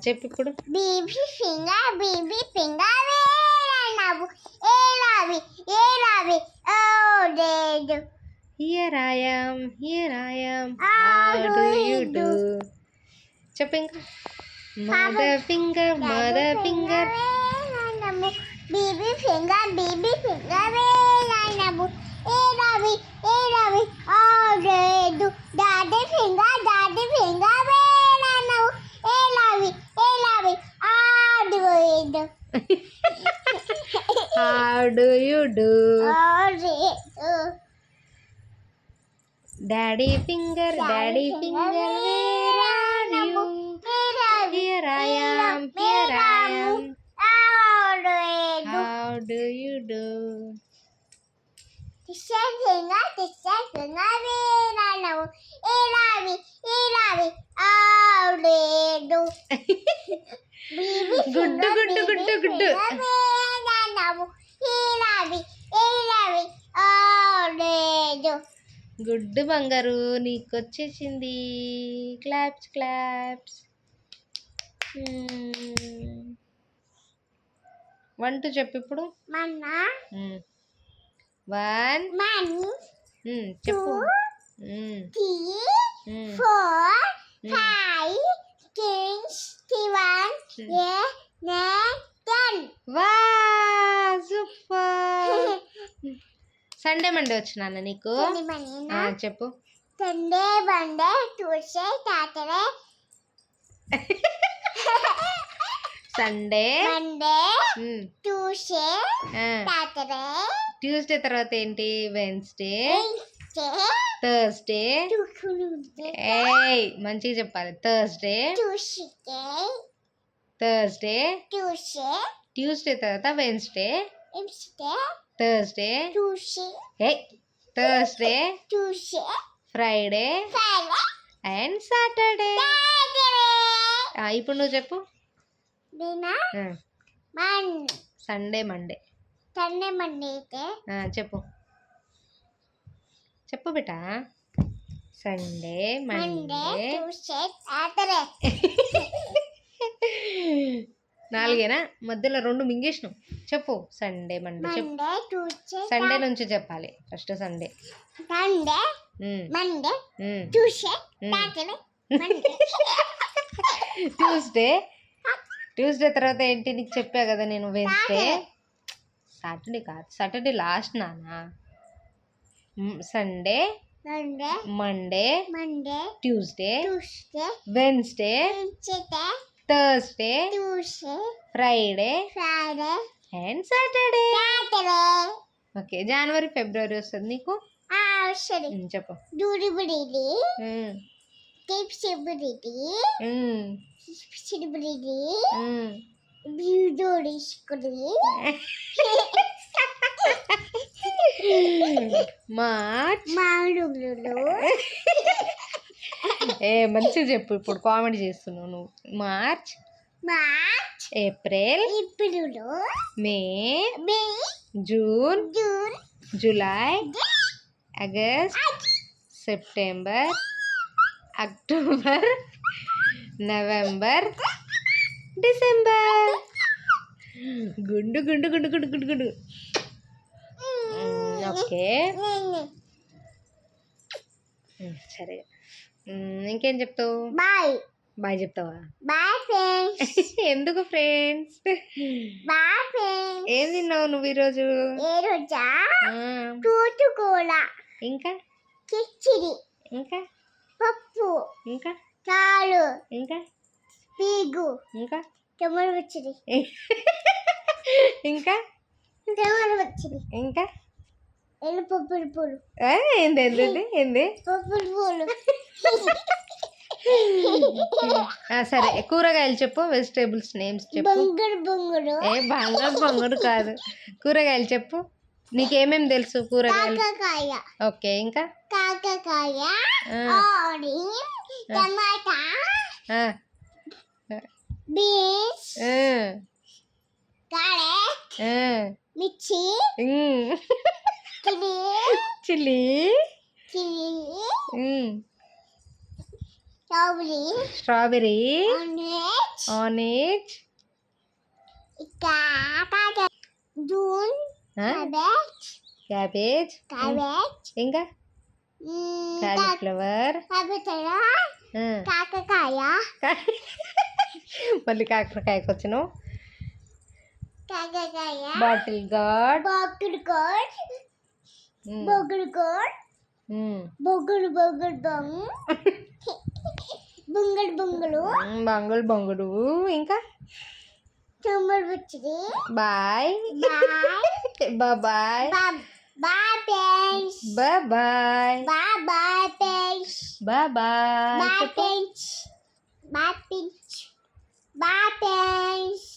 చెప్పు ఇప్పుడు. Baby finger వేలనవు ఏలావి ఏలావి ఓ డేడు. Here I am, how do you do? చెప్పు ఇంకా. Mother finger వేలనవు బేబీ ఫింగర్ వేలనవు ఏలావి ఏలావి ఓ డేడు. డాడీ ఫింగర్ వేలనవు ఏలావి ఏలావి ఆడు. how do you do? Daddy finger, where are you? Here I am, how do you do? Teacher finger వేలనవు ఏలావి ఏలావి ఆడు. గుడ్డు వేలనవు ఏలావి ఏలావి ఆడు. గుడ్డు బంగారు నీకు వచ్చేసింది. క్లాప్స్. 1 2 చెప్పు ఇప్పుడు. మన 1 చెప్పు. 2 3 4 5 6 7 8 9 వా సూపర్. సండే మండే వచ్చినా నీకు. 10. చెప్పు. Sunday Monday Tuesday Saturday Sunday Monday Tuesday Saturday. Tuesday తర్వాత ఏంటి? Wednesday Wednesday Thursday. ఏయ్ మంచిగా చెప్పాలి. థర్స్డే ట్యూస్డే తర్వాత Wednesday Thursday Friday and Saturday. ఇప్పుడు నువ్వు చెప్పు. సండే మండే అయితే చెప్పు బేటా. Sunday Monday Tuesday Saturday. 4 మధ్యలో 2 మింగేసినావు. చెప్పు. సండే మండే చెప్పు. సండే నుంచి చెప్పాలి first. Sunday Monday Tuesday Saturday Monday. Tuesday తర్వాత ఏంటి నీకు చెప్పా కదా నేను. వెన్స్డే సాటర్డే కాదు, సాటర్డే లాస్ట్ నానా. Sunday Monday Tuesday Wednesday Thursday Friday and Saturday. Okay. జనవరి ఫిబ్రవరి వస్తుంది నీకు. చెప్పు. మార్చ్ మంచిగా చెప్పు. ఇప్పుడు కామెడీ చేస్తున్నావు నువ్వు. March April May June July August September October November December. గుండు గుండు గుండు గుండు గుండు గుండు. ఓకే సరే. ఇంకేం చెప్తావు? బాయ్ చెప్తావా? ఎందుకు ఫ్రెండ్స్? ఏం తిన్నావు నువ్వు ఈరోజు? ఇంకా కిచిడి ఇంకా పప్పు ఇంకా చాలు ఇంకా పీగు ఇంకా టమాటా పచ్చడి ఇంకా టమాటా పచ్చడి ఇంకా పప్పుల పూలు. ఏంది పప్పుల పూలు. సరే కూరగాయలు చెప్పు. వెజిటేబుల్స్ నేమ్స్ చెప్పు. బంగారు కాదు. కూరగాయలు చెప్పు. నీకేమేమి తెలుసు కూరగాయలు? ఓకే. ఇంకా కాకరకాయ టమాటా బీన్స్ క్యారెట్ మిర్చి chilli strawberry orange Cabbage. June. Cabbage. Cabbage Cabbage. ఇంకా కాలీఫ్లవర్ Cabbage. కాకరకాయ. మళ్ళీ కాకరకాయకి వచ్చినావు. కాకరకాయ. బాటిల్ గార్డ్ బొగ్గుడు గోడ్. బొగ్గుడు గోడ్. బొగ్గుడు బొగ్గుడు బొంగు. బొంగుడు బొంగులు. బంగులు బొంగుడు ఇంకా తుమ్ముడు బుచ్చిది. Bye bye. బాయ్ బాయ్ పెన్స్. బాయ్ బాయ్ పెన్స్. బాయ్ బాయ్ పెన్స్. బాయ్ పెన్స్. బాయ్ పెన్స్.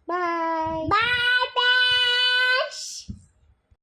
Bye bye.